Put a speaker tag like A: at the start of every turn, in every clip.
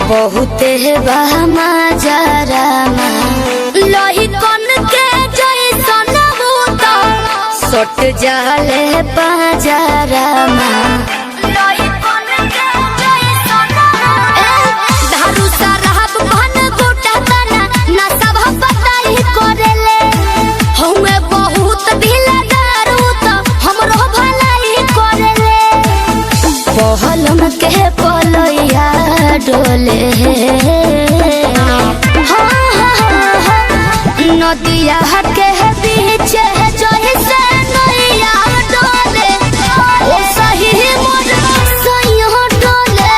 A: बहुते बहमा जरामा लोही कन के जैसन भूत सट जाले पाजरामा लोही कन के जैसन धारू सरहब भन गोटा तना ना सब बताई करेले हउए बहुत ढीला दारू त हमरो भलाई करेले पहलम के पलैया डोले नदिया के बीच जैसे नैया डोले ओ सही मोर सैया डोले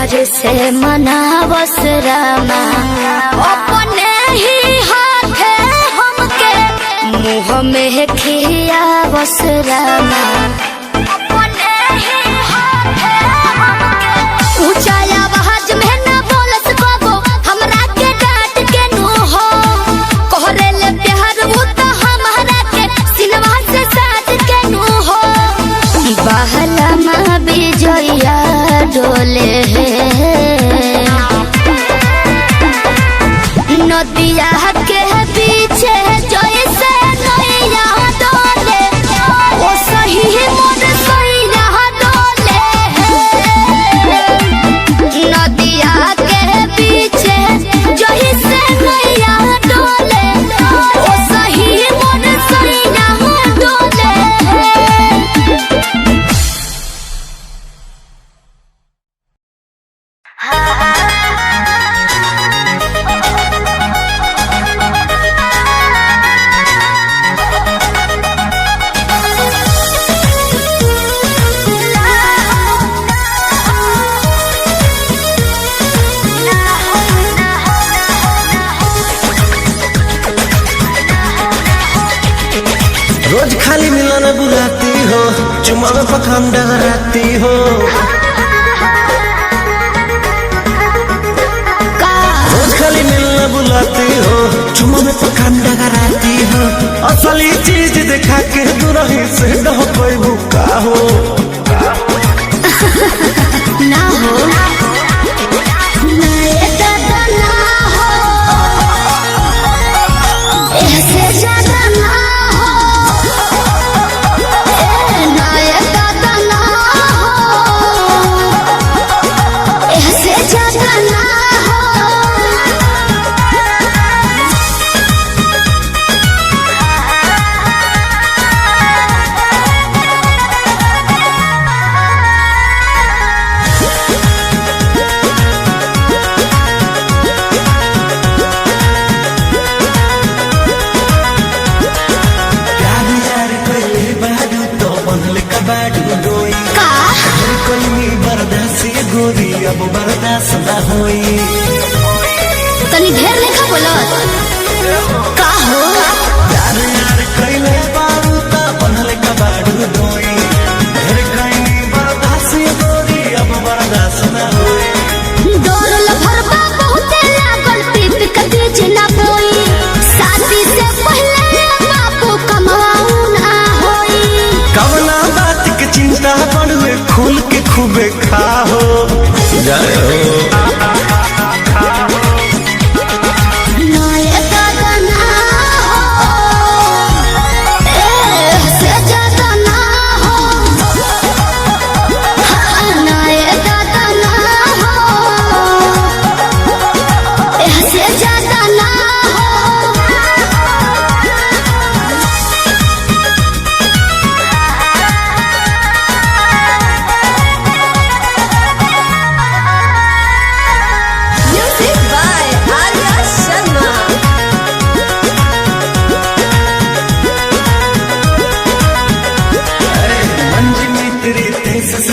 A: प्यार से मनावस रामा अपने ही हाथे हमके मुँह में खियावस रामा अपने ही हाथे हमके ऊंचा आवाज में न बोलस बाबू हमरा के डांट के नु हो कोहरे ले प्यार वो तो हमारा के सिनवा से साथ के नु हो बहला माँ बिजया डोले नदिया के पीछे जैसे नैया डोले ओ सही मोर सैया डोले नदिया के पीछे जैसे नैया डोले ओ सही मोर सैया डोले।
B: रोज खाली मिलन बुलाती हो चुम्मा में पखान डगराती हो रोज खाली मिलन बुलाती हो चुम्मा में पखान डगराती हो असली चीज दिखा के दुरही से डह कोई भूखा हो
A: ना हो ऐसे ज्यादा ना हो ना ये दादा ना हो ऐसे ज्यादा ना हो गोरी अब बर्दाश्त न होई तनी ढेर लेखा बोलत का हो
B: यार यार कइले बारू ता बनल कबाड़ू दोई ढेर कइनी बर्दाश्त गोरी अब बर्दाश्त न होई
A: दौड़ल भरबा बहुते लागल पीप कदी जना बोई शादी से पहले बापू कमाऊ ना होई
B: कवना बात के चिंता पड़वे खुल के खूबे खाओ जाए हो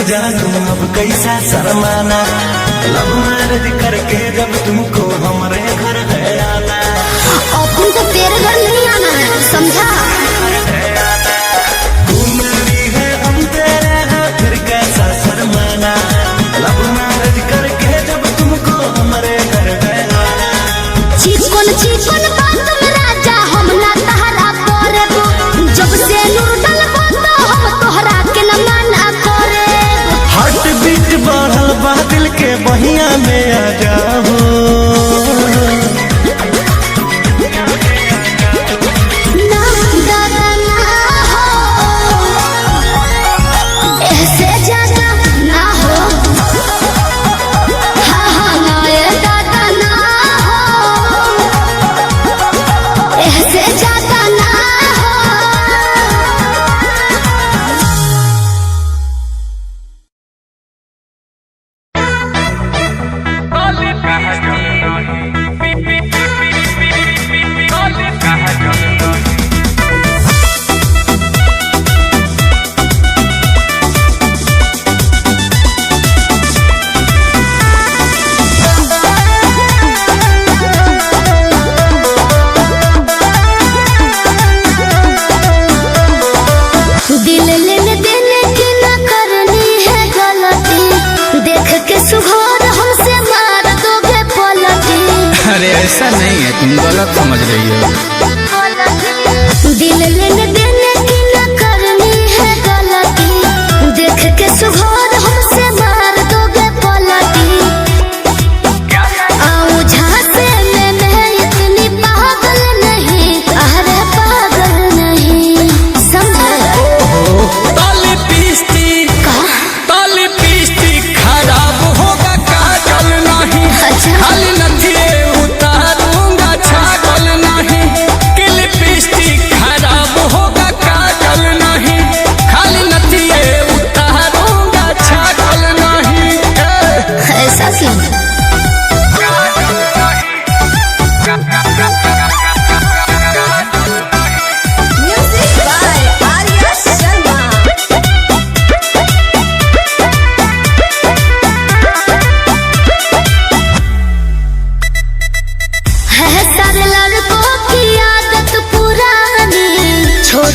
B: जानू अब कैसा शर्माना लव मैरिज करके जब तुमको हमारे घर है आना
A: और तुमको तेरे घर नहीं आना है समझा
B: तू मेरी है हम तेरे हैं फिर कैसा शर्माना लव मैरिज करके जब तुमको हमारे घर है आना
A: चिकन चिकन बात में राजा हम ना तहरा करे जब से नूर डलबा तो हम तोहरा के न माना करे
B: हार्ट बीट बढ़ल बा दिल के बहिया में आ जाओ
A: ना दादा ना हो ऐसे ज्यादा ना हो हाँ हाँ ना ये दादा ना हो ऐसे ज्यादा ना हो
C: Olha!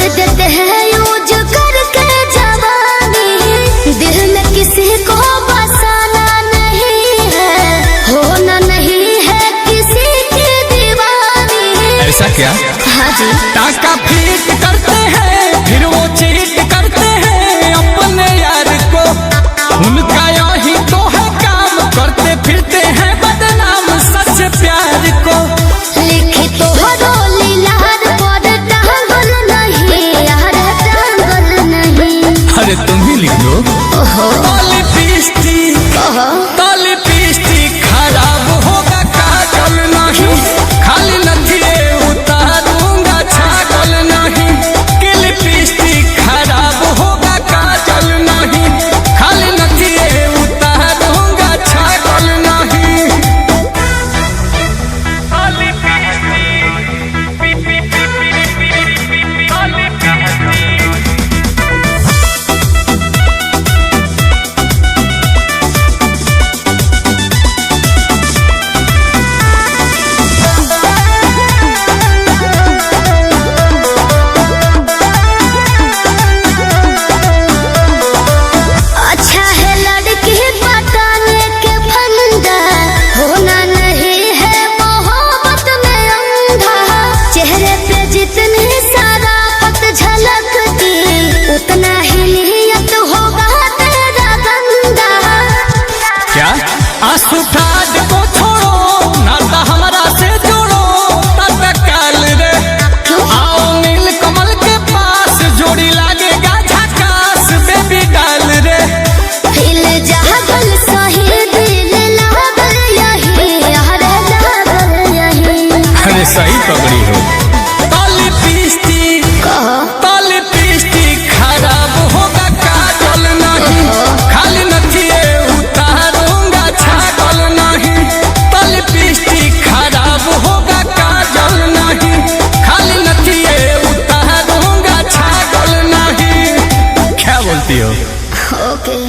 A: देते हैं यूज करके जवानी, दिल में किसी को बसाना नहीं है, होना नहीं है किसी की दीवानी।
C: ऐसा क्या?
A: हाँ जी।
C: टाका फीट करते हैं फिर वो चीट करते हैं अपने यार को, उनका यही तो है काम, करते फिरते हैं बदनाम सच प्यार को।
A: लिखी तो रोली लाल पर टांगल नहीं यार, टांगल नहीं।
C: अरे तुम ही लिख दो।
A: ओहो
C: लिपस्टिक खराब होगा काजल नहीं, खाली नथिए उतारूंगा छागल नहीं। कि लिपस्टिक खराब होगा काजल नहीं, खाली नथिए उतारूंगा छागल नहीं।
A: अच्छा है लड़की पटाने के फंदा, होना नहीं है मोहब्बत में अंधा। चेहरे पे जितनी शराफत झलकती, उतना ही नियत होगा तेरा गंदा।
C: क्या आंसू ठाड को छोड़ो, नाता हमारा से जोड़ो, तत्काल रे आओ नील कमल के पास, जोड़ी लागेगा झकास बेबी डाल रे।
A: दिल जागल सही दिल लागल यही, यार लागल यही।
C: अरे सही पकड़ी हो। लिपस्टिक खराब होगा काजल नहीं, खाली नथिए उतारूंगा छागल नहीं। लिपस्टिक खराब होगा काजल नहीं, खाली नथिए उतारूंगा छागल नहीं। क्या बोलती हो?
A: ओके।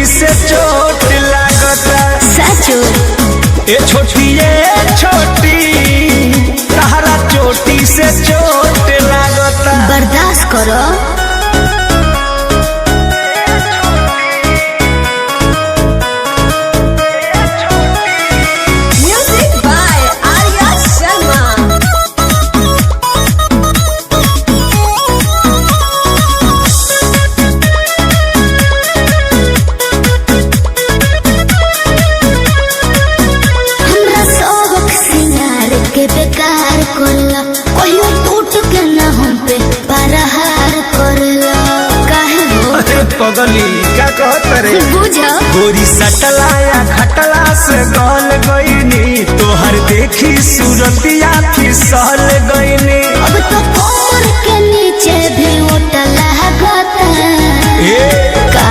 B: से चोट लागता
A: सचो
B: ए छोटी तहरा चोटी से चोट लागता
A: बर्दाश्त करो।
D: Music by Arya Sharma.
A: हमरा शौक सिंगार के बेकार करला, कहियो टूट के ना हम पे प्रहार करला। काहे हो
B: अरे पगली क्या कहत रे
A: बुझो
B: गोरी सटला या खटला से गल गईनी तोहर देखी सूरतिया फिसल गईनी
A: अब तो कोमर के नीचे भी ओट लागता का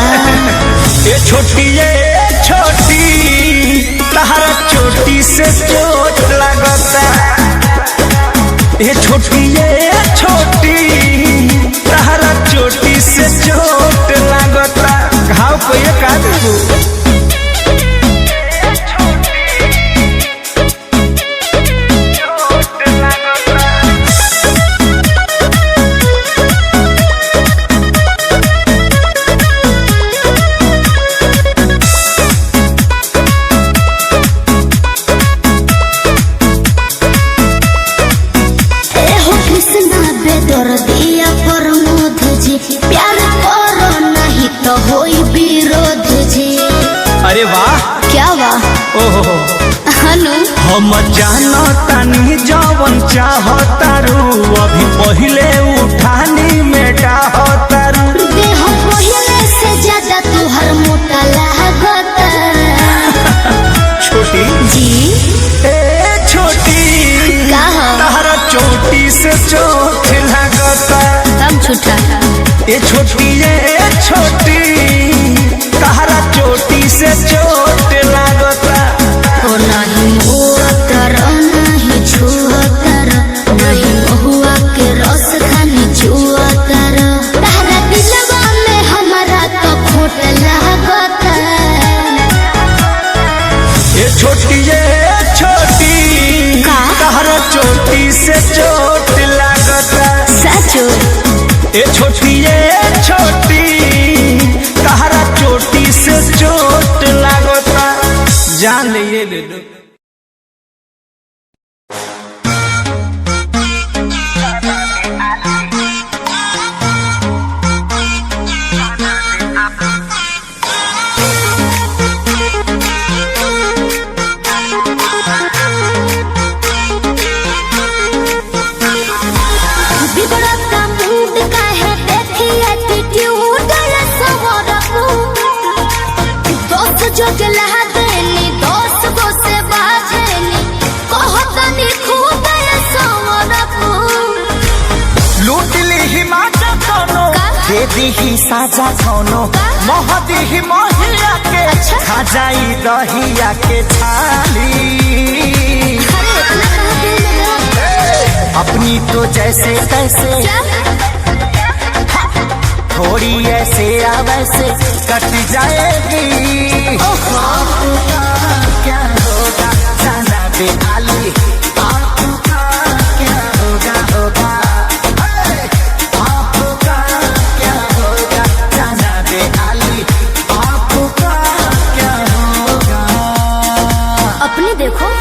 B: ए छोटी तहरा चोटी से चोट लागता ए छोटी तहरा चोटी से चोट लागता घाव को ये का देबू
C: वाह
A: क्या वाह?
C: ओहो
A: हनु
B: हम जानो तानी जवन चाहतारू अभी पहिले उठानी में डाहतारू
A: देह पहिले से ज्यादा तुहर मोटा लागत
B: छोटी
A: जी।
B: ए छोटी
A: कहा
B: तहरा चोटी से चोट लागता
A: तब छुटा
B: ए छोटी तहरा चोटी से चोट लागता
A: ओ नहीं मोतर नहीं छुअतर नहीं महुआ के रस खानी छुअतर तहरा दिलवा में हमारा तो खोट लागत
B: ए छोटी
A: का?
B: तहरा चोटी से चोट लागता
A: सचो
B: ए छोटी तहरा चोटी से चोट लागता जान ले दे दो
A: बिगड़ता मूड का है देखी एटीट्यूड सवर को दोस्त जो गला देनी दोस्त को से बाजेनी कहतनी खूब सवर को
B: लूट ली ही माचा कोनो
A: का?
B: दे दी ही साजा कोनो
A: का?
B: मोह दी ही मोहिया के
A: अच्छा?
B: खा जाई दहिया के छाली
A: अरे इतना कहाँ दिल लगा?
B: अपनी तो जैसे तैसे
A: क्या?
B: थोड़ी ऐसे या वैसे कट जाएगी आपका क्या होगा जाना पे आली आपका क्या होगा आपका क्या होगा जाना पे आली आपका क्या होगा
A: अपनी देखो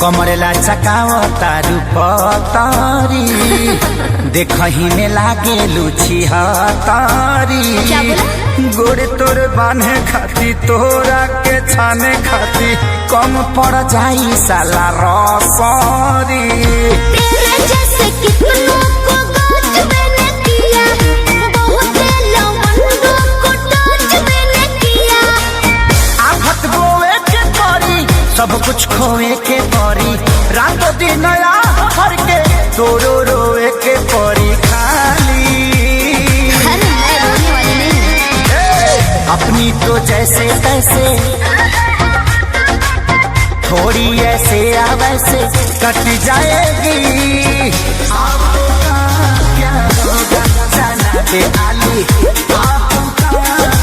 B: कमरेला चकाव तारू पतारी देखही में लागे लुची हतारी
A: क्या बोला?
B: गोड़े तोर बांधे खाती तोरा के छाने खाती कम पड़ जाई साला रसरी
A: तेरे जैसे कितनों को गोद मैंने किया बहुत लवंगों को टच मैंने किया
B: आफत बोए के परी सब कुछ खोए के परी रात दिन हर के तोरो रोए के परी खाली
A: अरे मैं रोने वाली नहीं।
B: अपनी तो जैसे तैसे थोड़ी ऐसे या वैसे कट जाएगी आपका क्या होगा जाना पे आली आपका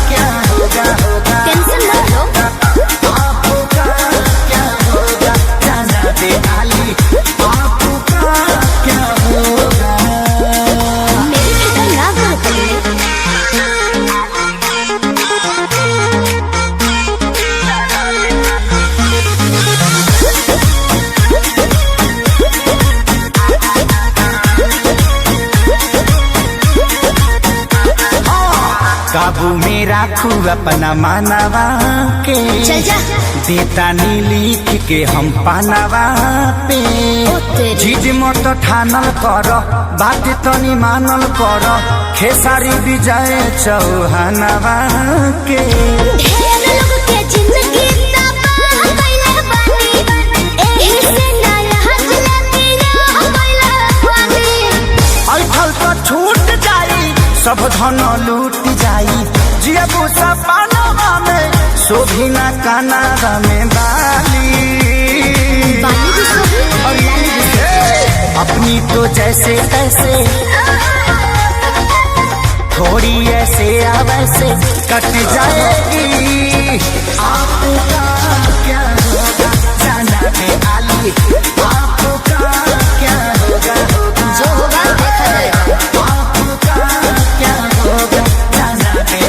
B: क्या होगा
A: टेंशन मत लो
B: आपका क्या होगा जाना पे आली आपका क्या होगा
A: मेरी फिक्र ना करो पहले
B: काबू में राखू अपना मानवा के
A: चल जा
B: देता नी लिख के हम पानवा पे
A: ओ तेरी।
B: जीज मत ठानल कर बात तनी मानल कर खेसारी विजय चौहानवा के
A: ढेर लोग के जिंदगी तबाह कइले बानी एही से ना लाज लगिया कइले बानी
B: ऐठल तो छूट जाई सब धन लूट जाई जियबू सपनवा में शोभिना कानावा में बाली
A: बाली भी सोही और लाली भी सोही
B: अपनी तो जैसे तैसे थोड़ी ऐसे या वैसे कट जाएगी आपका क्या होगा जाना पे आली आपका क्या होगा
A: जो होगा देखा जाएगा
B: आपका क्या होगा जाना पे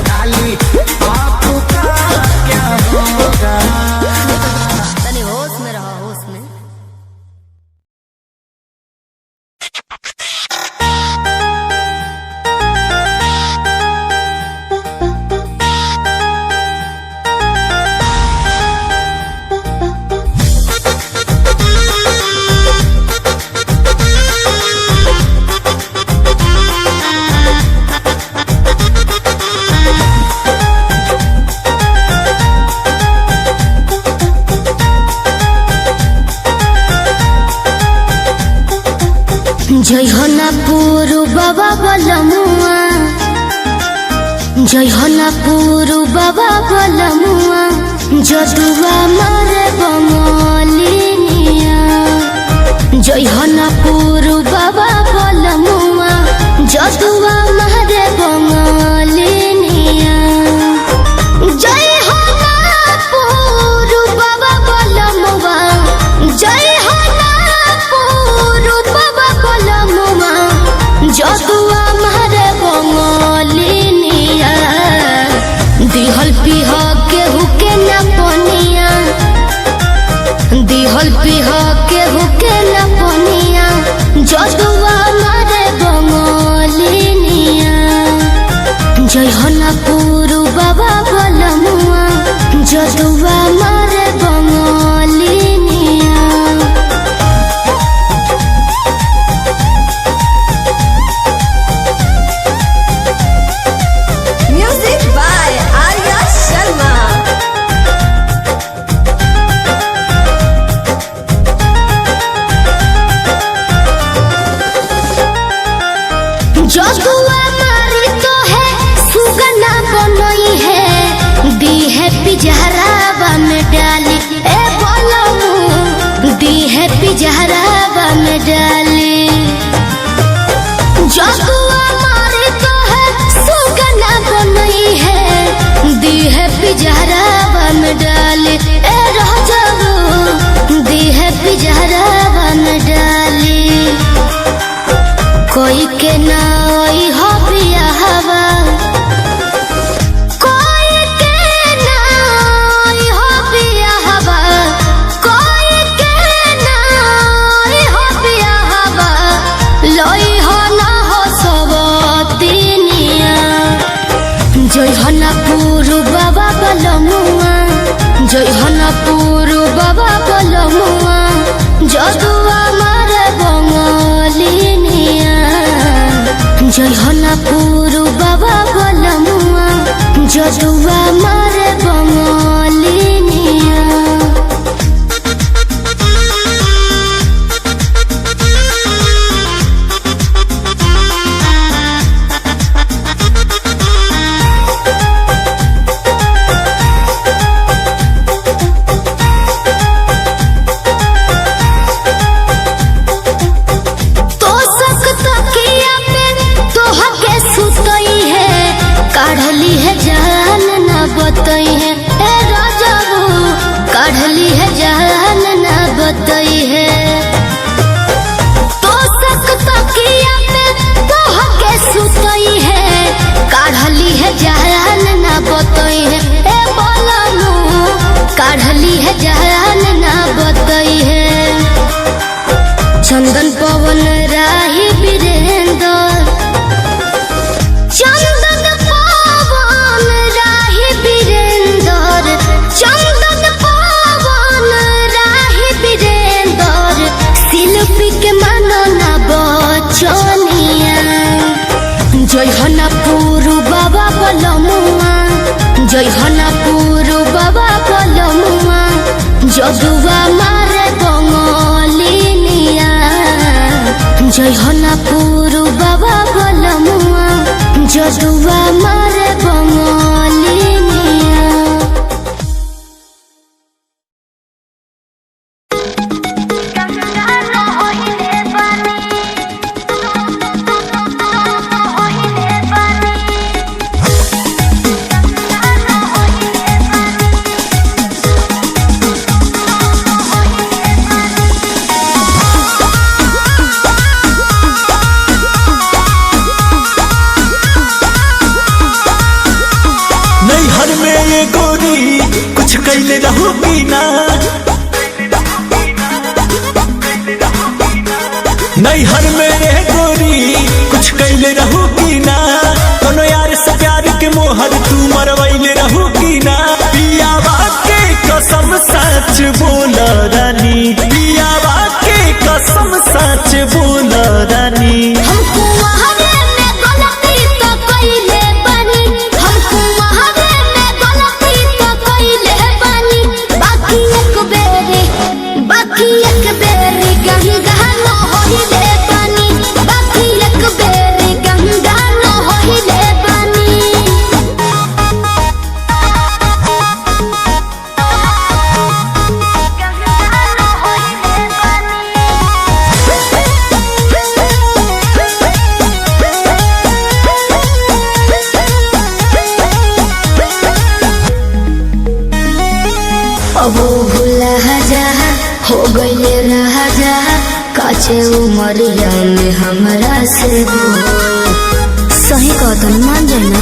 A: जय हो ना पुरु बाबा बलमुआ, जय हो ना पुरु बाबा बलमुआ, जदुआ मारे बंगलिनिया। जय हो ना पुरु बाबा बलमुआ, जदुआ मारे बंगलिनिया। जय हो ना पुरु बाबा बलमुआ, जय हो ना पुरु बाबा बलमुआ, जदुआ मारे बंगलिनिया। दिहल पिह केहू के न पनिया, दिहल पिह केहू के न पनिया, जदुआ मारे बंगलिनिया। जय हो ना पुरु बाबा बलमुआ, जदुआ मारे बंगलिनिया।
D: Music by Arya Sharma.
A: जदुआ मारी तो है सुगना बनई है, दी है पिजहरावा में डाली ए बोलमू, दी है पिजहरावा में डाली। जदुआ मारी तो है सुगना बनई है, दी है पिजहरावा में डाली ए राजाबू, दी है पिजहरावा में डाली। कोई के ना ओई हो बियाहवा, कोई के ना ओई हो बियाहवा, कोई के ना ओई हो बियाहवा, लोई हो ना हो सबतिनिया। जय हो ना पुरु बाबा बलमुआ, जय हो ना पुरु बाबा बलमुआ, जदुआ मारे बंगलिनिया। जय हो ना पुरु बाबा बलमुआ, जदुआ मारे बंगलिनिया। तो सकत किया पे तोह के सुतई है, काढ़ली है जान ना बतई है ए राजाबू, काढ़ली है जान ना बतई है। तो सकत किया पे तोह के सुतई है, काढ़ली है जान ना बतई है ए बोलमू, काढ़ली है जान ना बतई है। चंदन पवन राही वीरेंद्र, चंदन पवन राही वीरेंद्र, चंदन पवन राही वीरेंद्र, शिल्पी के मानो ना बचनिया। जय हो ना पुरु बाबा बलमुआ, जय हो ना पुरु बाबा बलमुआ, जदुआ मारे बंगलिनिया। जय हो ना पुरु बाबा बलमुआ, जदुआ मारे बंगलिनिया।
B: नैहर में ये गोरी कुछ कैले रहूगी ना, नैहर में ये गोरी कुछ कैले रहूगी ना, कोनो यार से प्यार के मोहर तू मरवैले रहूगी ना। पियावा के कसम सच बोल रानी, पियावा के कसम सच बोल रानी।
A: हमको वहारे में गलती तो कइले बानी, हमको वहारे में गलती तो कइले बानी। बाकी एक बेरी कहीं गहना होइले बानी, अब भूला जा हो गईले राजा काचे उमरिया में हमरा से सही कदम मान जाना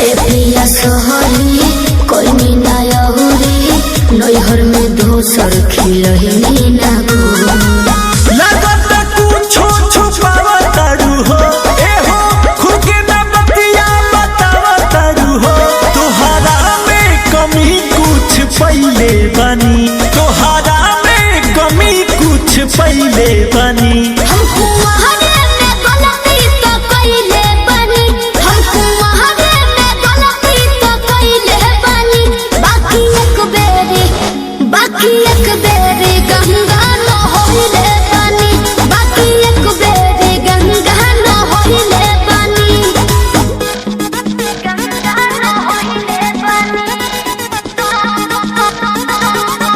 A: ए प्रिया सोहरी कोई मीना यहुरी नैहर में दोसर खिलही ना
B: लगता कुछो छुपावा तारू हो ए हो खुद के ना बतिया बतावा तारू हो तोहरा में कमी कुछ पहिले बनी तोहरा में कमी कुछ पहिले बनी
A: हमको वहाने में गलती तो कइले बनी हमको वहाने में गलती तो कइले बनी बाकी एक बेरी गंगा न होइले बनी बाकी एक बेरी गंगा न होइले बनी गंगा न होइले बनी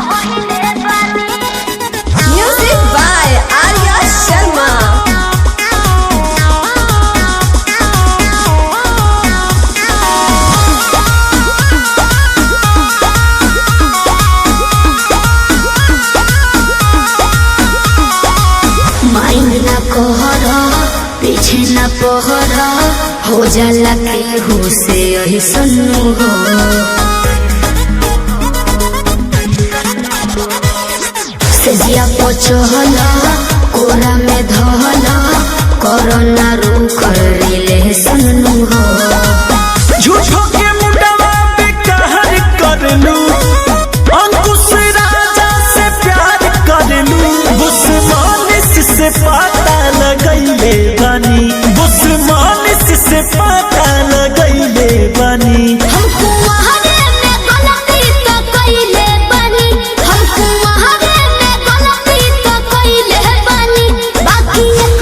A: होइले बनी
D: Music by Arya Sharma.
A: Mind ना कहर पीछे ना पहर हो जाला के हो से यही सन्नु हो सेजिया पचहल कोरा में धहल कोरोना रू कर ले सन्नु हो
B: झूठो के मुंडवा पे कहर कर लू अंकुश राजा से प्यार कर लू बुस्मानिस से पता लगैले बनी बुस्मानिस से पता लगैले बनी
A: हमको वहाने में गलती तो कइले बनी हमको वहाने में गलती तो कइले बनी बाकी एक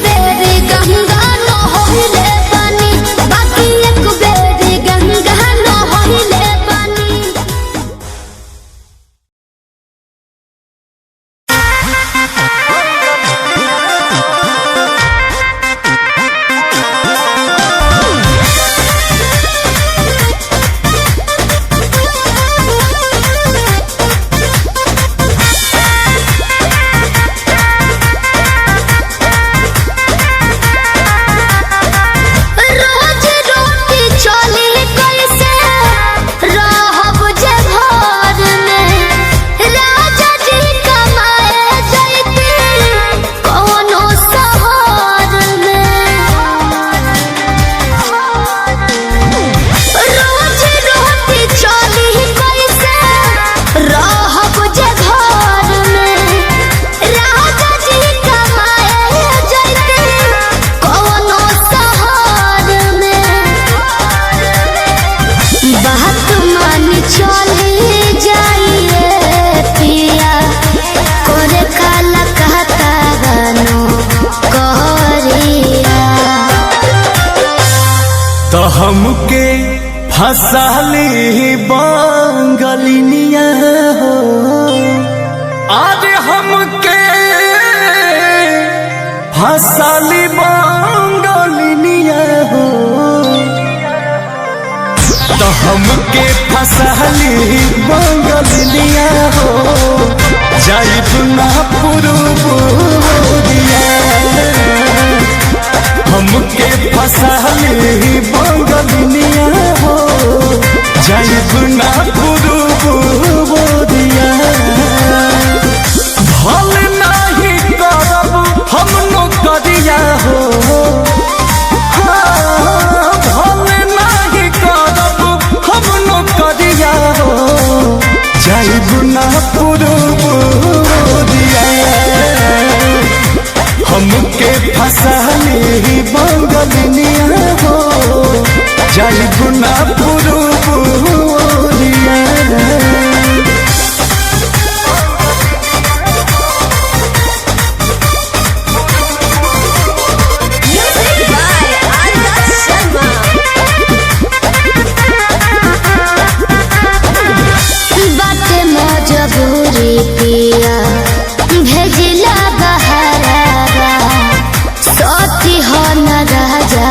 A: बेरी गंगा न होइले बनी बाकी एक बेरी गंगा न होइले बनी रोज रोटी चली कैसे रहब जे घर में राजा जी कमाए जैती कौनो शहर में रोज रोटी चली कैसे रहब जे घर में राजा जी कमाए जैती कौनो शहर में बात मान चली जाइए पिया करे काला कहता गानो कहरिया
B: तो हमके फसाली बंगलिनिया हो आज हमके फसाली बंगलिनिया हो तो हमके फसाली बंगलिनिया हो जाइब ना पुरुबुरिया हमके फसाली बंगलिनिया हो जाइब ना पुरुबुरिया भल नाही करब हम नौकरिया हो भल नाही करब हम नौकरिया हो जाइब ना पुरुबुरिया हमके फसाली बंगलिनिया हो जाइब ना पुरुबुरिया
D: Music by Arya Sharma.
A: बाटे मजबूरी पिया भेजिला बहारा सती हो न राजा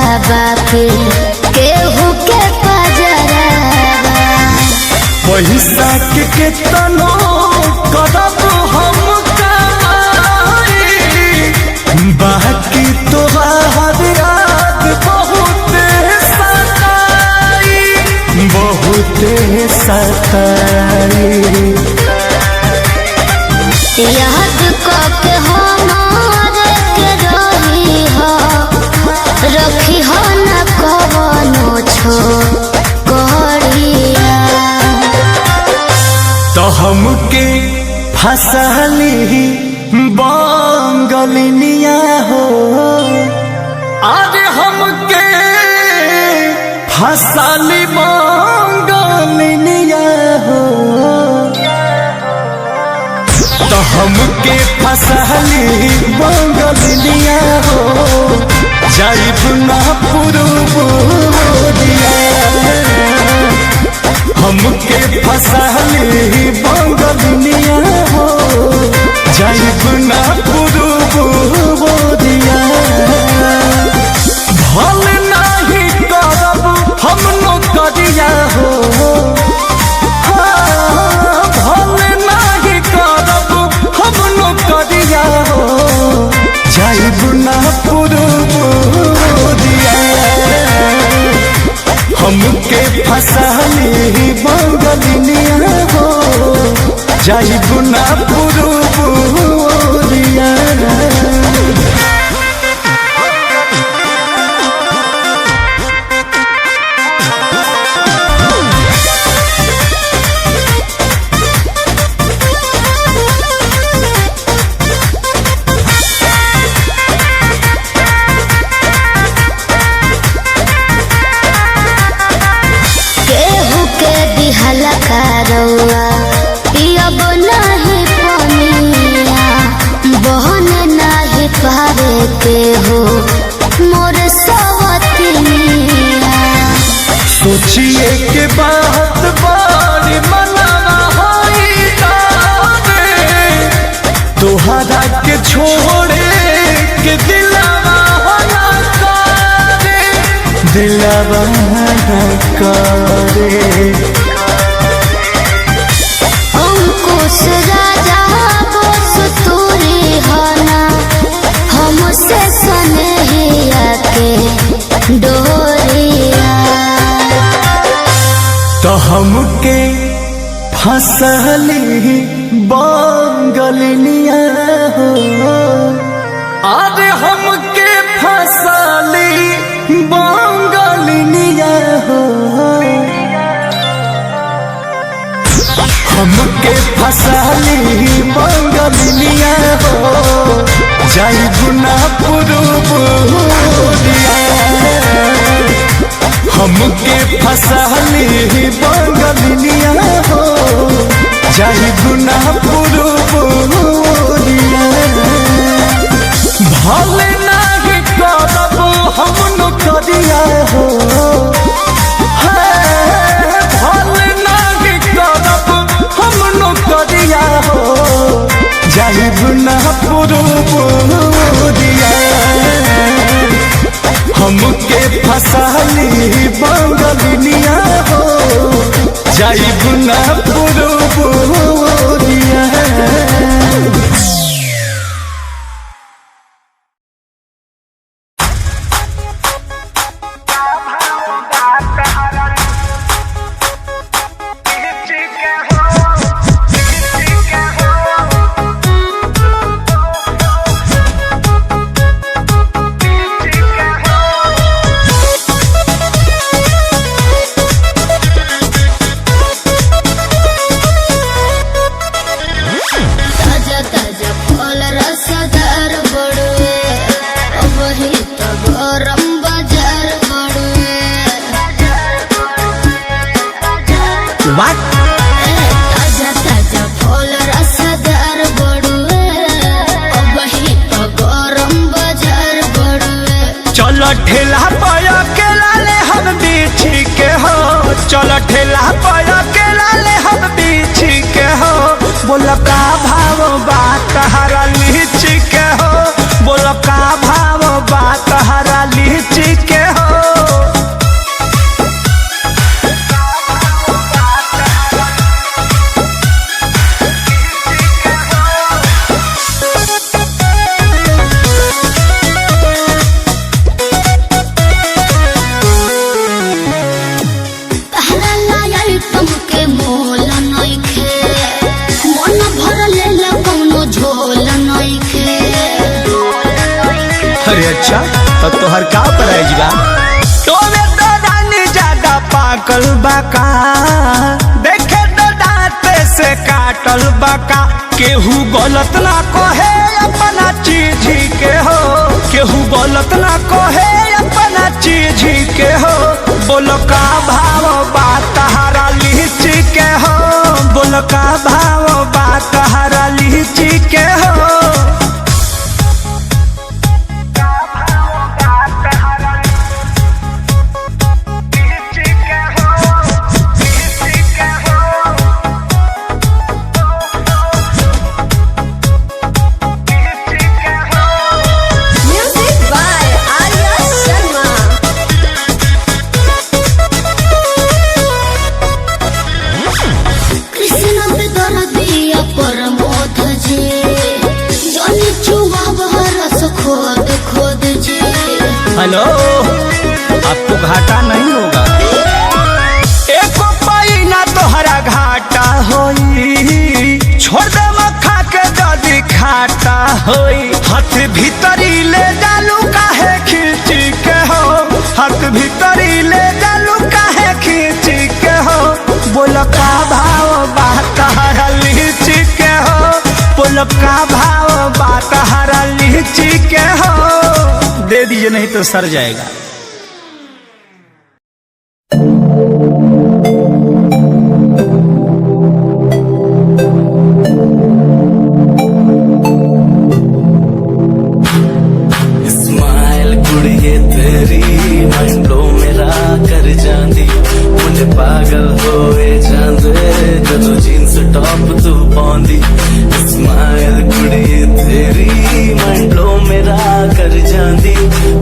B: पैसा के केतनो करब हम कमाई, बाकी तोहार याद बहुत सताई, बहुत सताई।
A: याद करके हमारे के रही हो, रखी हो न कवनो छोकरिया।
B: तो हमके फसली बंगलिनिया हो, आज हमके फसली बंगलिनिया हो, तो हमके फसली बंगलिनिया हो, जाइब ना पुरुबोरिया। हमके फसली बंगलिनिया हो, जाइब ना पुरुबोरिया। भल नहीं करब हम नौकरिया हो, भल नहीं करब हम नौकरिया हो, जाइब ना पुरुबोरिया। हमके फसली बंगलिनिया हो, जाइब ना पुरुबोरिया।
A: केहू के दिहला करौआ पियब नहीं पनिया, बहन नहीं पारे के हो मोर सवतिनिया।
B: सोचिए के बात बारी मनवा होई तारे, तोहरा के छोड़े के दिलवा होना करे, दिलवा होना करे।
A: अंकुश राजा बोस तूरी हना, हमसे सनहिया के डोरिया।
B: तो हमके फसली बंगलिनिया हो, आज हमके फसली बंगलिनिया हो, हमके फसली बंगलिनिया हो, जाइब ना पुरुबोरिया। हमके फसली बंगलिनिया हो, जाइब ना पुरुबोरिया। भले नहीं करब हम नौकरिया हो, भले नहीं करब हम नौकरिया हो, जाइब ना पुरुबोरिया। हमके फसली बंगलिनिया हो, जाइब ना पुरुबोरिया।
A: ताजा ताजा फल रसदार बड़ुए, वही तो गरम बाजार बड़ुए। ताजा ताजा फल रसदार बड़ुए, वही तो गरम बाजार बड़ुए।
B: चलो ठेला पाया के लाले हम बीछी के हो, चलो ठेला पाया के लाले हम बीछी के हो। बोलो का भाव बात हरा लीची के हो, बोलो का भाव बात हरा लीची के हो। अच्छा तो तोहर का प्राइज बा? तोरे तो रानी ज्यादा पाकल बाका, देखे तो दांत से काटल बाका। केहू गलत ना कहे अपना चीज के हो, केहू गलत ना कहे अपना चीज के हो। बोलो का भाव बात हरा लीची के हो, बोलो का भाव बात हरा लीची के हो।
D: Music by Arya Sharma.
A: Krishna पे दर्दिया परमोध जी, जनी चुआ बरस खोद खोद जी।
B: हेलो, आपको घाटा नहीं होगा, एको पाई ना तोहरा घाटा होई। छोड़ दे मखा के जदी खाटा होई। हाथ भीतरी ले जालू काहे खींची के हो, हाथ भीतरी ले जालू काहे खींची के हो। बोल का भाव बात हरा लीची के हो, बोल का भाव बात हरा लीची के हो। दे दीजिए नहीं तो सर जाएगा।
E: स्माइल कुड़िए तेरी मंडो मेरा कर जांदी, मुझे पागल होए जांदे जदों जींस टॉप तू पाउंदी। स्माइल कुड़िए तेरी मंडो मेरा कर जांदी,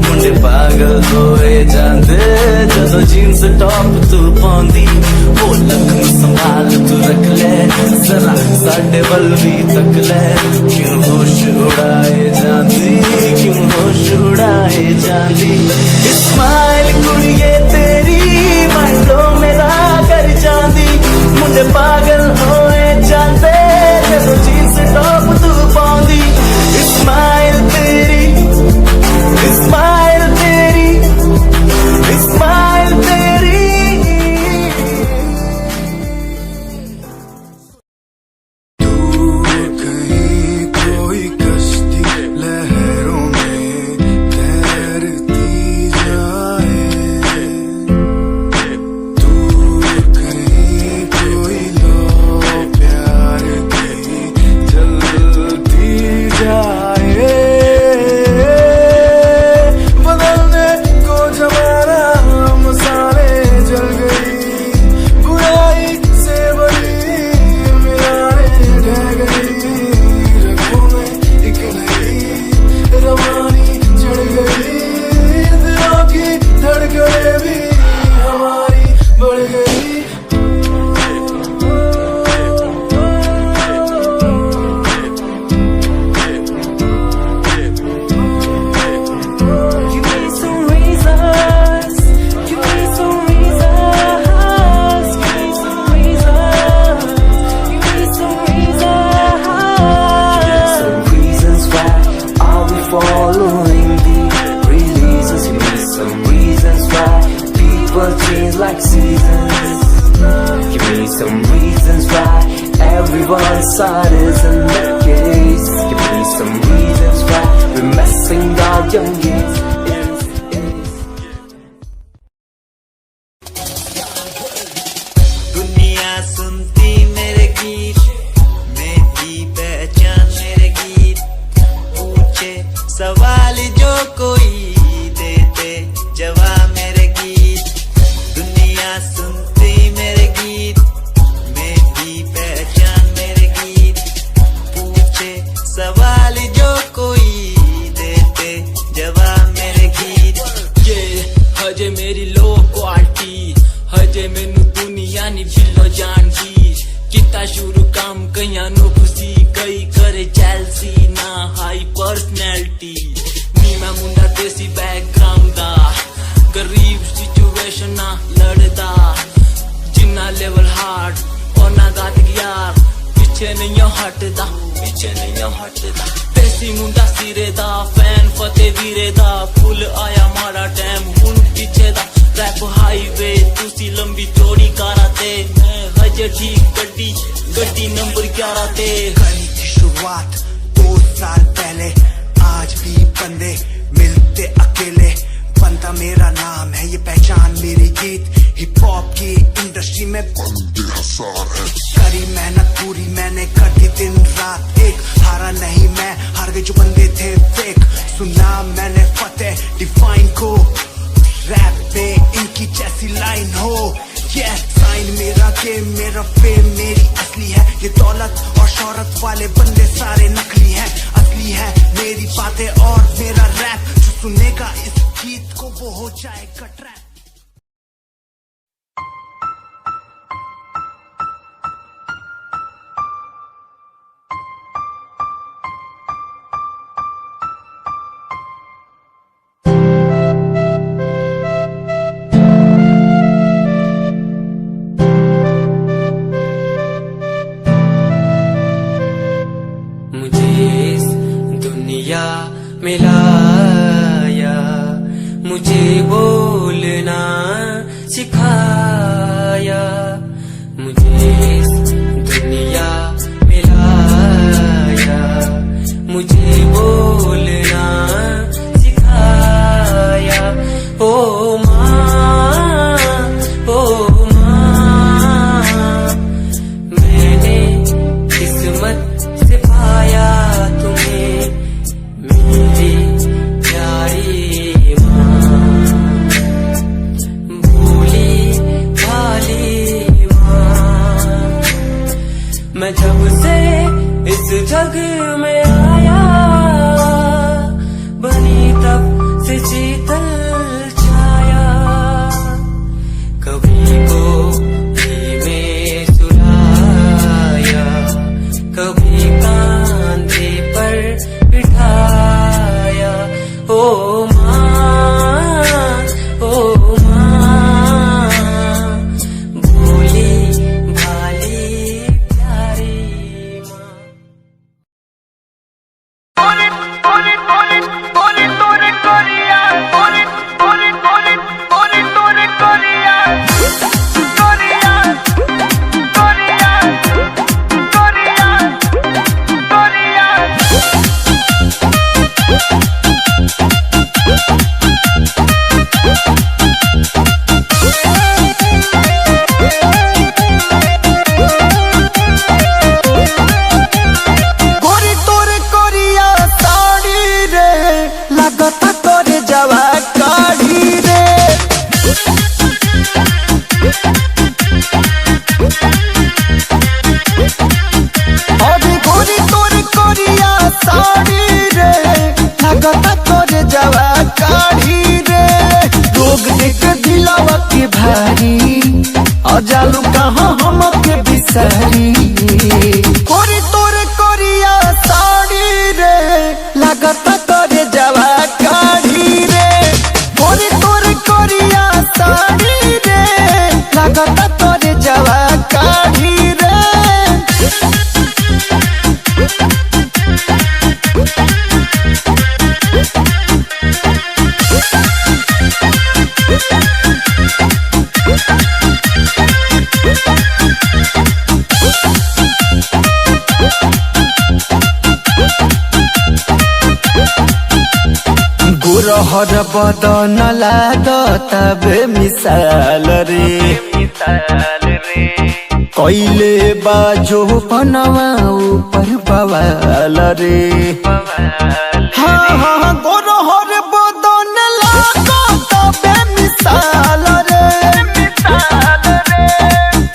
E: मुझे पागल होए जांदे जदों जींस टॉप तू पाउंदी। वो लखन संभाल तू रख ले जरा साडे वल भी तक ले। क्यों होश उड़ाए जांदी, क्यों होश उड़ाए जांदी। स्माइल कुड़िए तेरी मंडो मेरा कर जांदी, मुंडे पागल होए जांदे जदों जींस टॉप तू पाउंदी। स्माइल तेरी, स्माइल तेरी, स्माइल तेरी।
F: कहीं कोई कश्ती लहरों में तैरती जाए, दूर कहीं कोई लो प्यार की जलती जाए। बदलने को जमाना मसाले जल गई, बुराई से बड़ी मिलाने ढह गई। रंगों में एक नई रवानी चढ़ गई, दिलों की धड़कनें भी हमारी बढ़ गई।
E: Give me some reasons, give me some reasons, give me some reasons, give me some reasons. Some reasons why are we following the releases? Give me some reasons why people change like seasons. Give me some reasons why everyone's side is in the case. Give me some reasons why we're messing our young kids.
G: दुनिया सुनती मेरे गीत, मेरी पहचान मेरे गीत। पूछे सवाल जो कोई, देते जवाब मेरे गीत। दुनिया सुनती मेरे गीत, मेरी पहचान मेरे गीत। पूछे सवाल जो कोई, देते जवाब मेरे गीत।
H: ये हजे मेरी लो क्वालिटी, हजे मैनू दुनिया नी बिलो जानदी। किता शुरू काम कईयां नु खुशी, कई करे चैलसी ना हाई पर्सनैलिटी। नी मैं मुंडा देसी बैकग्राउंड दा, गरीब सिचुएशन ना लड़दा। जिन्ना लेवल हार्ड और ना गात यार, पीछे नहीं हटदा, पीछे नहीं हटदा। ਅਸੀਂ ਮੁੰਡਾ ਸਿਰੇ ਦਾ ਫੈਨ ਫਤਿਹ ਵੀਰੇ ਦਾ ਫੁੱਲ ਆਇਆ ਮਾੜਾ ਟਾਈਮ ਹੁਣ ਪਿੱਛੇ ਦਾ ਰੈਪ ਹਾਈਵੇ ਤੁਸੀਂ ਲੰਬੀ ਚੌੜੀ ਕਾਰਾਂ ਤੇ ਮੈਂ ਹਜੇ ਠੀਕ ਗੱਡੀ नंबर 11 ਤੇ
G: करी थी शुरुआत 2 साल पहले आज भी बंदे मिलते अकेले बनता मेरा नाम है ये पहचान मेरी गीत हिप हॉप की इंडस्ट्री में बंदे हसार है करी मेहनत पूरी मैंने कर दी दिन रात एक हारा नहीं मैं हार गए जो बंदे थे फेक सुना मैंने फतेह डिफाइन को रैप पे इनकी जैसी लाइन हो साइन मेरा गेम मेरा फेम मेरी असली है ये दौलत और शोहरत वाले बंदे सारे नकली हैं असली है मेरी बातें और मेरा रैप जो सुनेगा इस गीत को वो हो जाएगा ट्रैप
H: मिलाया मुझे बोलना सिखाया मुझे इस दुनिया मिलाया मुझे बोलना सिखाया ओ माँ मैंने किस्मत से पाया तुम्हें मेरी प्यारी माँ भोली भाली माँ मैं जब से इस जग में आया बनी तब से शीतल छाया कभी को में सुलाया कभी कांधे पर बिठाया ओ माँ भोली भाली प्यारी माँ
B: जालू कहाँ हम के बिसरी कोरी तोरे कोरिया साड़ी रे लगता करे जवा काढ़ी रे कोरी तोरे कोरिया साड़ी रे लगता करे जवा काढ़ी रे गुरहर बदन लागत मिसाल रे कैले बाजो बनवा ऊपर बवाल रे हाँ गुरहर बदन लागत मिसाल रे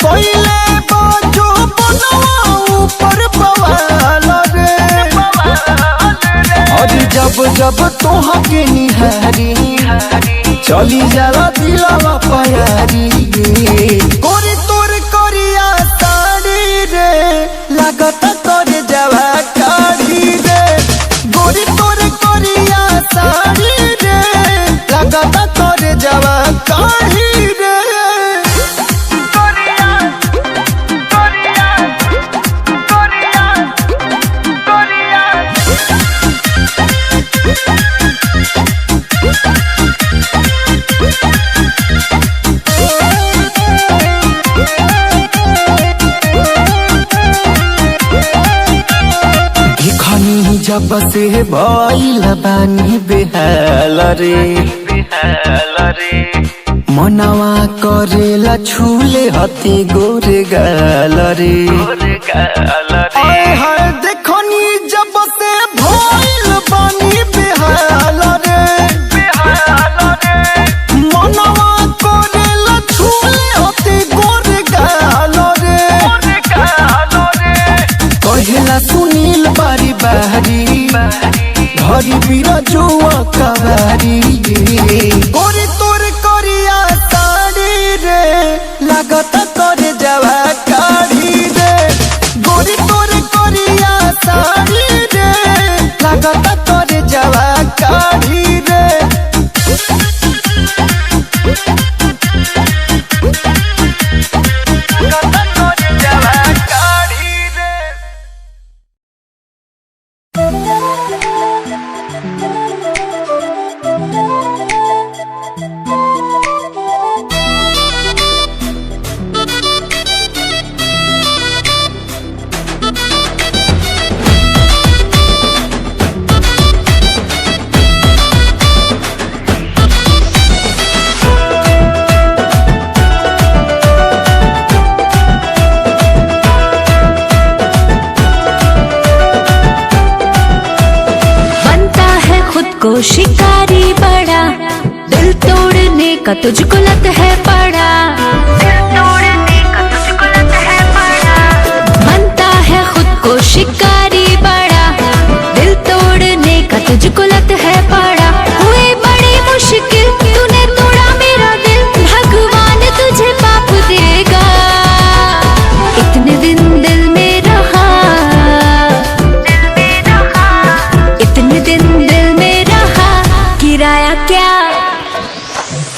B: कैले बाजो बनवा ऊपर बवाल रे और जब तोहा के निहारी चली जाला दिलवा प्यारी गोरी तोर कोरिया साड़ी रे लागत करे जवा काढ़ी रे गोरी तोर कोरिया साड़ी रे लागत करे जवा काढ़ी रे कोरिया
F: जब से भइल बानी बेहाल रे मनवा करेला छूले हती गोरे गाल रे आए हाय देखनी जब से भइल बानी बेहाल रे मनवा करेला छूले हती गोरे गाल रे कहेला सुनील बारी बारी भरी बीरा जुआ कवारी गोरी तोर करिया साड़ी रे लागत करे जावा काढ़ी रे गोरी तोर करिया साड़ी रे लागत करे जावा काढ़ी रे
A: को शिकारी बड़ा दिल तोड़ने का तुझको लत है पड़ा बनता है खुद को शिकारी बड़ा दिल तोड़ने का तुझको लत है पड़ा हुए बड़ी मुश्किल तूने तोड़ा मेरा दिल भगवान तुझे पाप देगा इतने दिन दिल में रहा इतने दिन किराया क्या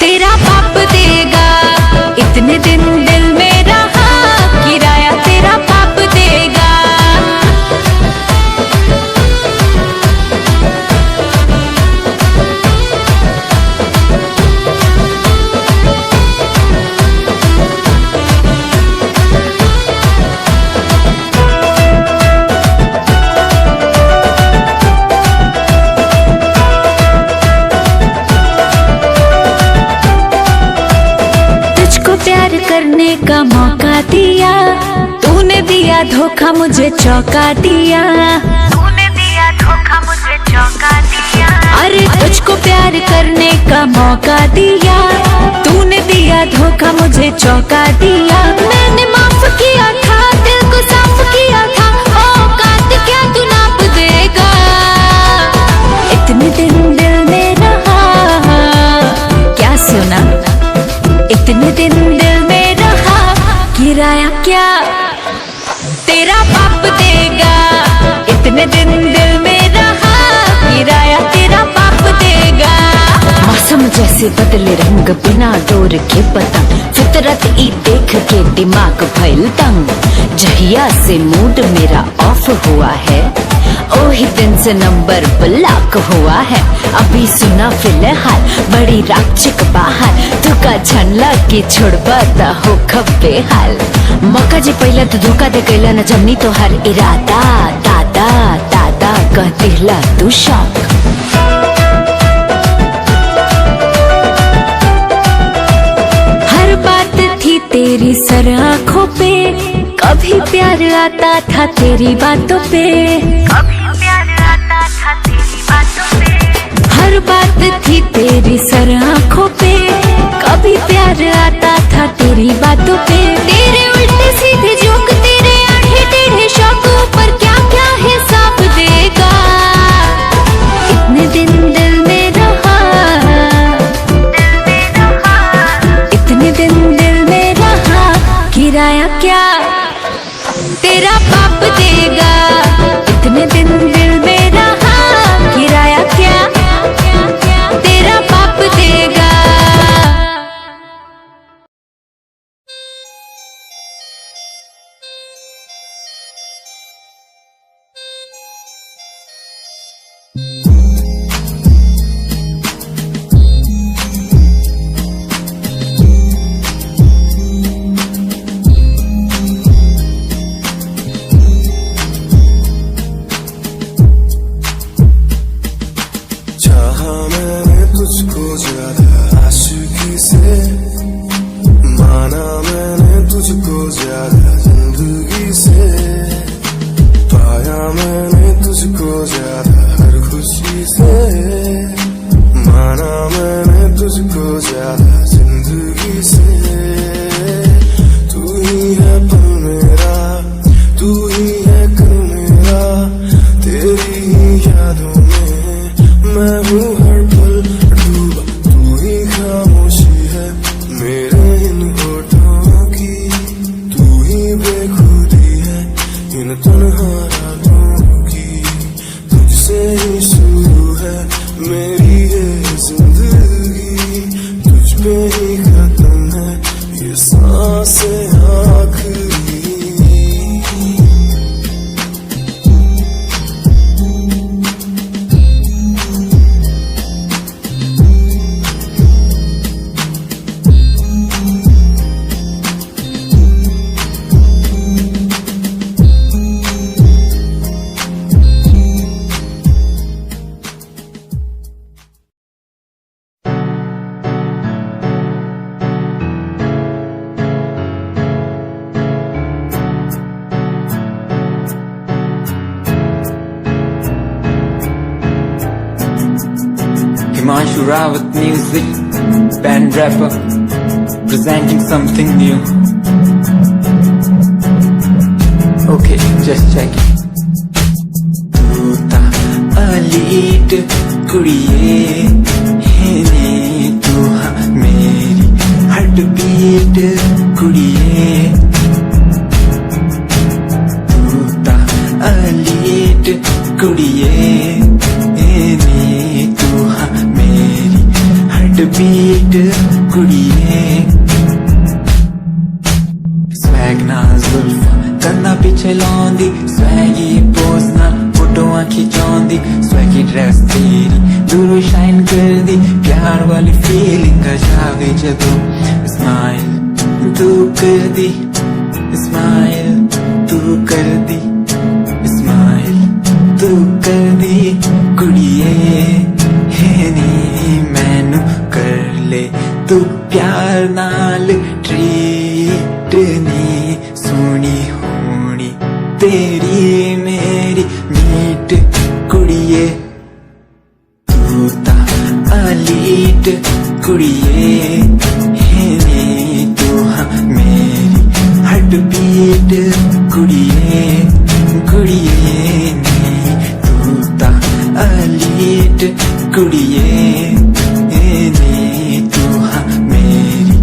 A: तेरा बाप देगा इतने दिन दिल में रहा किराया तेरा बाप देगा प्यार करने का मौका दिया तूने दिया धोखा मुझे चौंका दिया अरे तुझको प्यार करने का मौका दिया तूने दिया धोखा मुझे चौंका दिया मैंने माफ किया था दिल को साफ किया था औकात क्या तू नाप देगा इतने दिन दिल में रहा क्या सुना इतने दिन दिल में रहा किराया क्या तेरा बाप देगा इतने दिन दिल में रहा किराया तेरा बाप देगा मौसम जैसे बदले रंग बिना डोर के पतंग फितरत ई देख के दिमाग फैल तंग जहिया से मूड मेरा ऑफ हुआ है ओही दिन से नंबर ब्लॉक हुआ है अभी सुना फिलहाल बड़ी राक्षिक बाहर तुका झनला की छोड़बा त हो खब्बे हाल मौका जी पहला तो धोखा दे कैला न जमनी तो हर इरादा दादा दादा कह दिला तू शौक हर बात थी तेरी सर आँखों पे कभी प्यार आता था तेरी बातों पे हर बात थी तेरी सर आँखों पे कभी प्यार आता था तेरी बातों पे तेरे उल्टे सीधे जोक तेरे आधे टेढ़े शौक पर क्या क्या हिसाब देगा इतने दिन दिल में रहा इतने दिन दिल में रहा किराया क्या तेरा बाप देगा इतने दिन दिल में रहा किराया क्या तेरा बाप देगा
E: बेखुदी है इन तन्हा रातों की, तुझसे ही शुरू है मेरी ये जिंदगी, तुझ पे ही खत्म है ये सांसें आखिरी।
I: Himanshu Rawat music, band rapper, presenting something new. Okay, just check it. तू ता अलीट कुड़िए है ने, तू हाँ मेरी हार्ट बीट कुड़िए, तू ता अलीट कुड़िए बीट कुड़िए। स्वैग नाल जुल्फा कन्ना पिछे लाउंदी, स्वैगी पोज नाल फोटोआं खिचाउंदी, स्वैगी ड्रेस तेरी दूरों शाइन कर दी, प्यार वाली फीलिंग आ जावे जदों स्माइल तू कर दी, स्माइल तू कर दी, स्माइल तू कर दी कुड़िए है नी मैनू कर ले तू प्यार नाल ट्रीट नी, सोनी होनी तेरी मेरी मीट कुड़िए, तू ता अलीट कुड़िए है नी, तू हाँ मेरी हार्ट बीट कुड़िए, कुड़िए नी तू ता अलीट कुड़िए नी, तू हाँ मेरी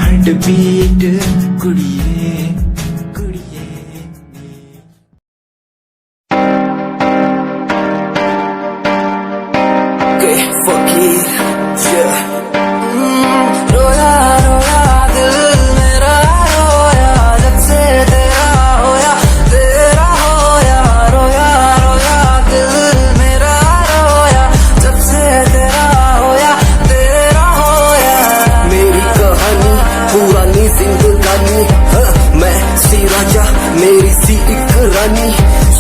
I: हार्ट बीट कुड़िए, कुड़िए।
E: Okay, fuck it, yeah.
H: रोया रोया दिल मेरा रोया, जब से तेरा होया रोया रोया दिल मेरा रोया, जब से तेरा होया
E: मेरी कहानी पुरानी जिंदगानी, मैं सी राजा मेरी सी एक रानी,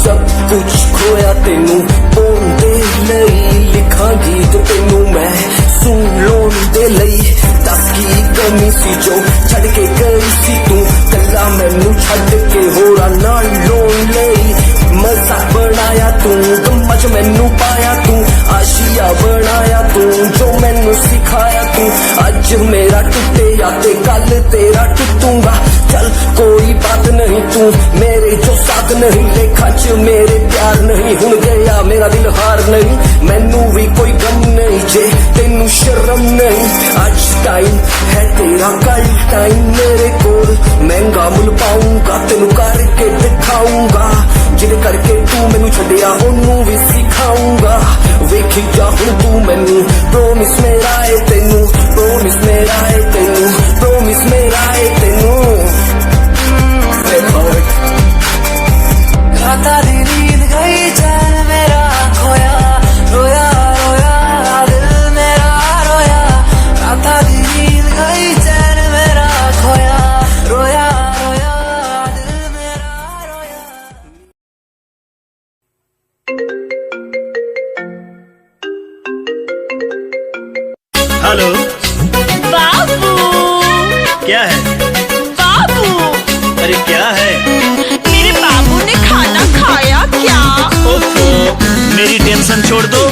E: सब कुछ खोया तेनू पाउण दे लई, लिखांगी तो तेनू मैं सुन लोन दे लई, दस की कमी सी जो छड़ के गई सी तू, कला मैनू छड़ के होरा नाल लोन लई, मजाक बनाया तू गम्मा च मैनू पाया तू, आशिया बनाया तू जो मैनू सिखाया तू, अज मेरा टुटे या ते कल तेरा टुटूंगा, चल कोई बात नहीं तू मेरे जो साथ नहीं, लेखा च मेरे प्यार नहीं, हुण गया मेरा दिल हार नहीं, मैनू भी कोई गम नहीं जे तेनू शर्म नहीं, आज टाइम है तेरा कल टाइम मेरे कोल, महंगा मुल पाऊंगा तेनू करके दिखाऊंगा, जिद करके तू मैनू छड्डिया ओनू भी सिखाऊंगा, वेखी जा हुण तू मैनू प्रोमिस मेरा है तेनू, प्रोमिस मेरा है तेनू, प्रोमिस मेरा है तेनू।
H: राता दी नींद गई चैन मेरा खोया, रोया रोया दिल मेरा रोया, राता दी नींद गई चैन मेरा खोया, रोया रोया दिल मेरा रोया।
B: हेलो
J: बाबू,
B: क्या है?
J: बाबू
B: अरे क्या है?
J: मेरे बाबू ने खाना खाया क्या?
B: ओफो, मेरी टेंशन छोड़ दो,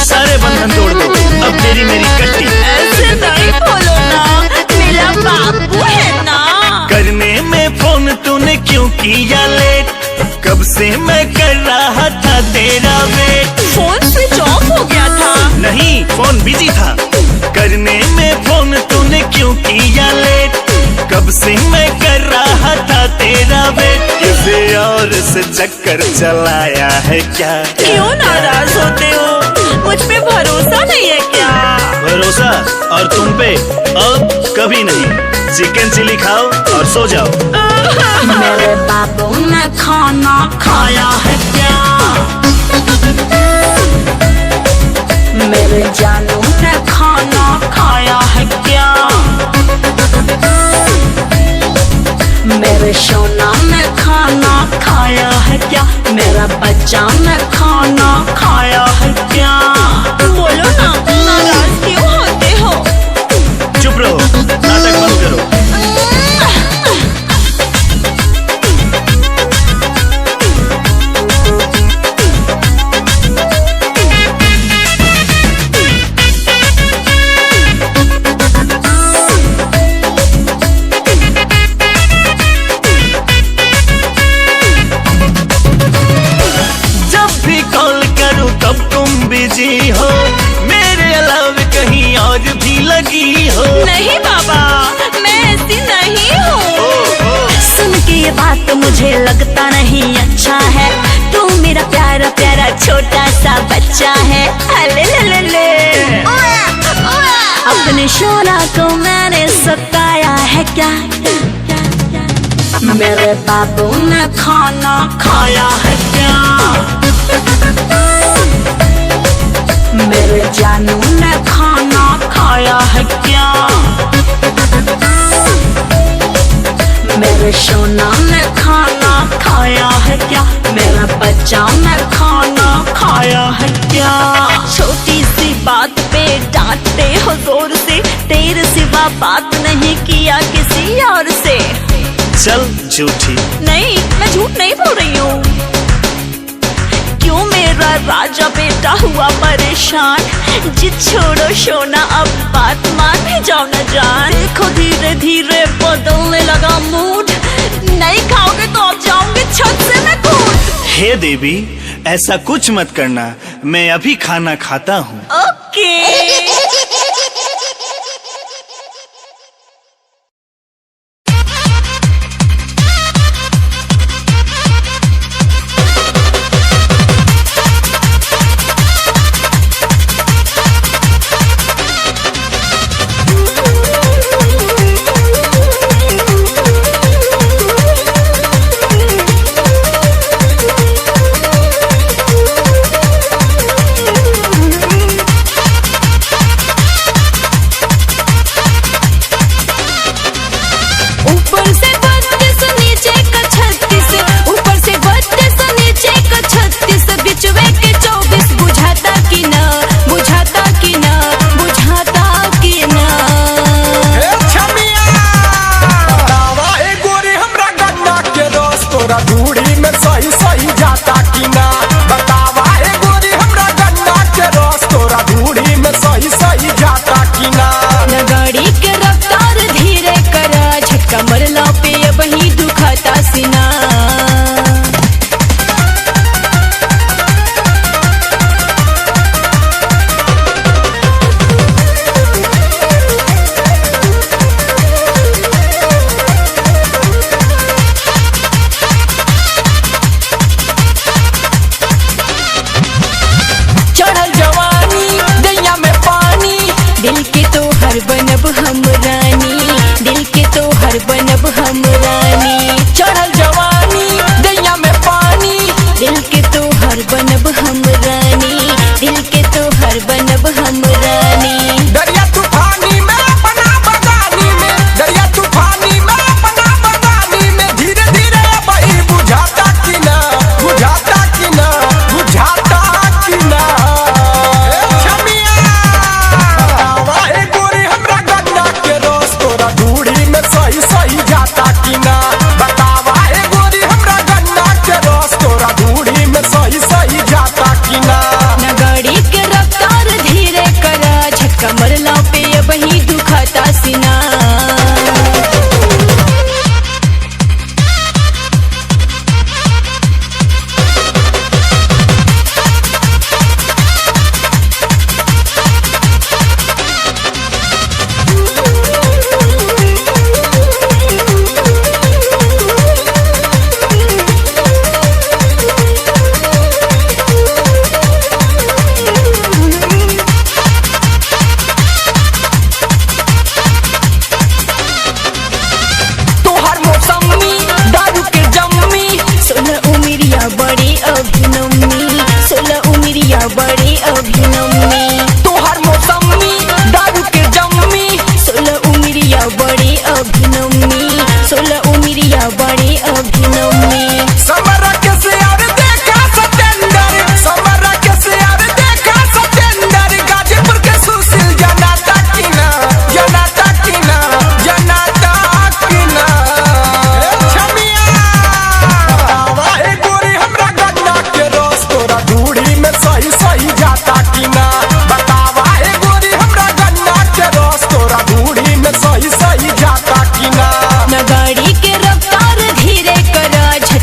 B: सारे बंधन तोड़ दो, अब तेरी मेरी कट्टी।
J: ऐसे नहीं बोलो ना, मेरा बाबू है ना।
B: करने में फोन तूने क्यों किया लेट, कब से मैं कर रहा था तेरा वेट।
J: फोन स्विच ऑफ हो गया था।
B: नहीं, फोन बिजी था। करने में फोन तूने क्यों किया लेट, कब से मैं कर रहा था तेरा वेट, किसी और से चक्कर चलाया है क्या?
J: क्यों नाराज होते हो? मुझ पे भरोसा नहीं है क्या?
B: भरोसा और तुम पे अब कभी नहीं। चिकन चिली खाओ और सो जाओ।
J: मेरे बाबू ने खाना खाया है क्या? मेरे जानू ने खाना खाया है क्या? मेरे सोना ने खाना खाया है क्या? मेरा बच्चा ने खाना खाया है क्या? बोलो ना, नाराज क्यों होते हो?
B: चुप रहो, नाटक बंद करो। बिजी हो, मेरे अलावा कहीं और भी लगी हो।
J: नहीं बाबा, मैं ऐसी नहीं हूँ। सुन के ये बात मुझे लगता नहीं अच्छा है। तू मेरा प्यारा प्यारा छोटा सा बच्चा है। अले ले ले ले। अपने शोला को मैंने सताया है क्या? मेरे बाबू ने खाना खाया है क्या? मेरे जानू ने खाना खाया है क्या? मेरे सोना ने खाना खाया है क्या? मेरा बच्चा ने खाना खाया है क्या? छोटी सी बात पे डांटते हो जोर से, तेरे सिवा बात नहीं किया किसी और से।
B: चल झूठी।
J: नहीं, मैं झूठ नहीं बोल रही हूँ। क्यों मेरा राजा बेटा हुआ परेशान? जिद छोड़ो सोना, अब बात मान ही जाओ न जान। देखो धीरे धीरे बदलने लगा मूड। नहीं खाओगे तो अब जाऊंगी छत से मैं कूद।
B: हे देवी, ऐसा कुछ मत करना, मैं अभी खाना खाता हूँ।
J: ओके।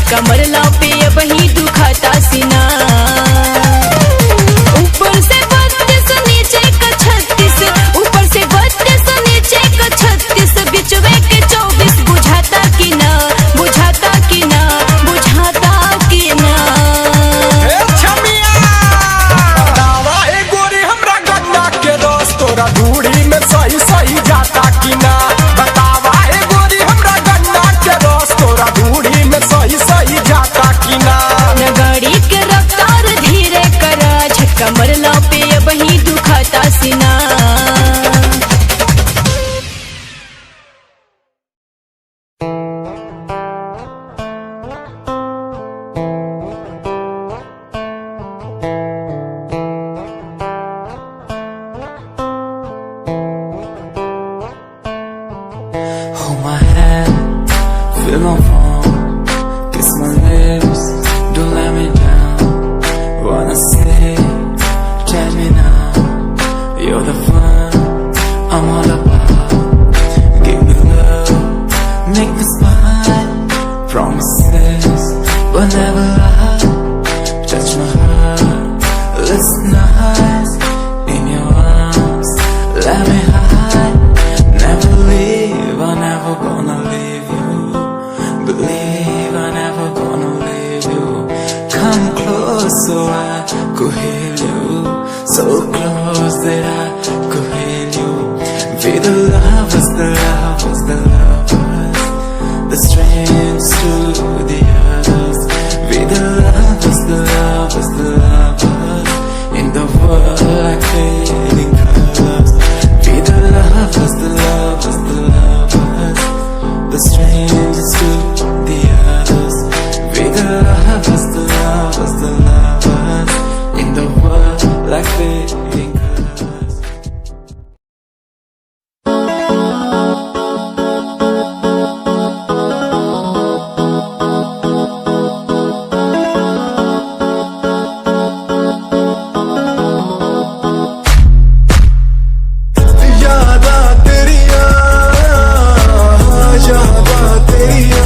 J: कमर लापे वही दुखाता सीना। ऊपर से 32 नीचे का 36, ऊपर से 32 नीचे का 36, बिचवे के 24 बुझाता कि ना, बुझाता कि ना, बुझाता कि ना।
C: बतावा ए गोरी हमरा गन्ना के रस तोरा धूड़ी में सही सही जाता कि ना। बतावा ए गोरी हमरा गन्ना के रस तोरा धूड़ी में सही सही जाता कि ना।
J: गाड़ी के रफ्तार धीरे करा, झटका मरला पे वही दुखाता सीना।
E: Hold my hand, feel my palm, kiss my lips, don't let me down. Wanna stay, tell me now. You're the fun I'm all about. Give me love, make me smile. Promises will never lie. Touch my heart, listen nice. In your arms, let me hide. Never leave, I'm never gonna leave you. Believe I'm never gonna leave you. Come close so I could heal you. So close that I could heal you. Be the lovers, the lovers, the lovers. The strangers to the others. Be the lovers, the lovers, the lovers. In the world like fading colors. Be the lovers, the lovers, the lovers. The strangers to the others. Be the lovers, the lovers, the lovers. In the world like fading colors.
B: यादा तेरिया, यादा तेरिया,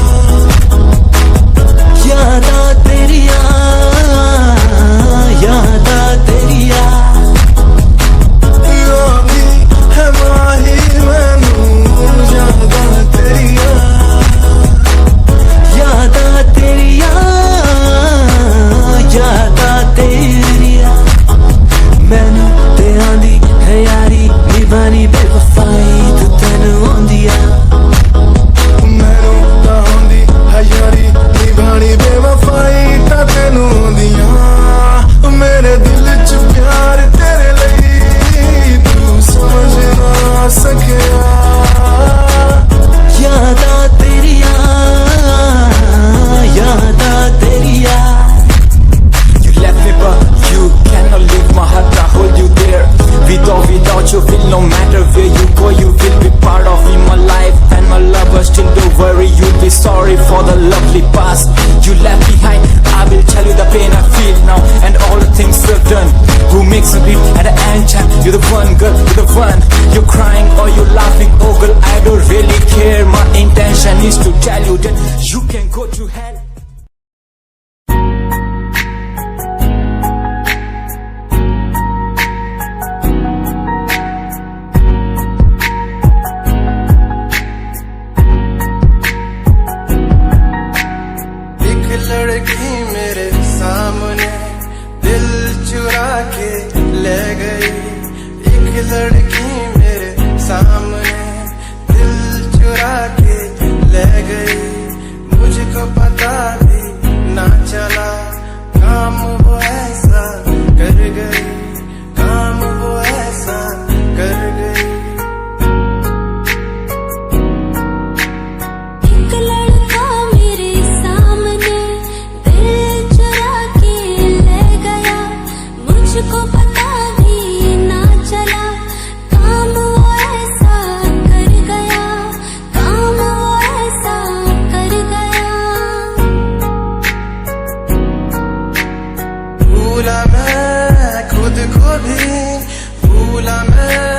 B: यादा तेरिया, यादा तेरिया। यादी है माही मैनू, यादा तेरिया, यादा तेरिया, यादा तेरिया। मैनू ते आंदी है यारी निभानी बेवफाई, तू तेनू आंदी आ। मैनू तां आंदी है यारी निभानी बेवफाई, तां तेनू आंदी आ। मेरे दिल च प्यार तेरे लई तू समझ ना सकिया। यादा तेरिया, यादा तेरिया। You left me but you cannot leave my heart, I hold you there. Without you feel no matter where you go, you will be part of me, my life and my lover. Still don't worry, you'll be sorry for the lovely past you left behind. I will tell you the pain I feel now and all the things you've done. Who makes me beat at the end time? You're the one girl, you're the one. You're crying or you're laughing, oh girl, I don't really care. My intention is to tell you that you can go to hell.
G: एक लड़की मेरे सामने दिल चुरा के ले गई। एक लड़की मेरे सामने दिल चुरा के ले गई। मुझको पता भी ना चला, काम वो ऐसा कर गई, काम वो ऐसा कर गई।
A: एक लड़का मेरे सामने दिल चुरा के ले गया। मुझको पता भी ना चला, काम वो ऐसा कर गया, काम वो ऐसा कर गया।
G: भूला मैं खुद को भी, भूला मैं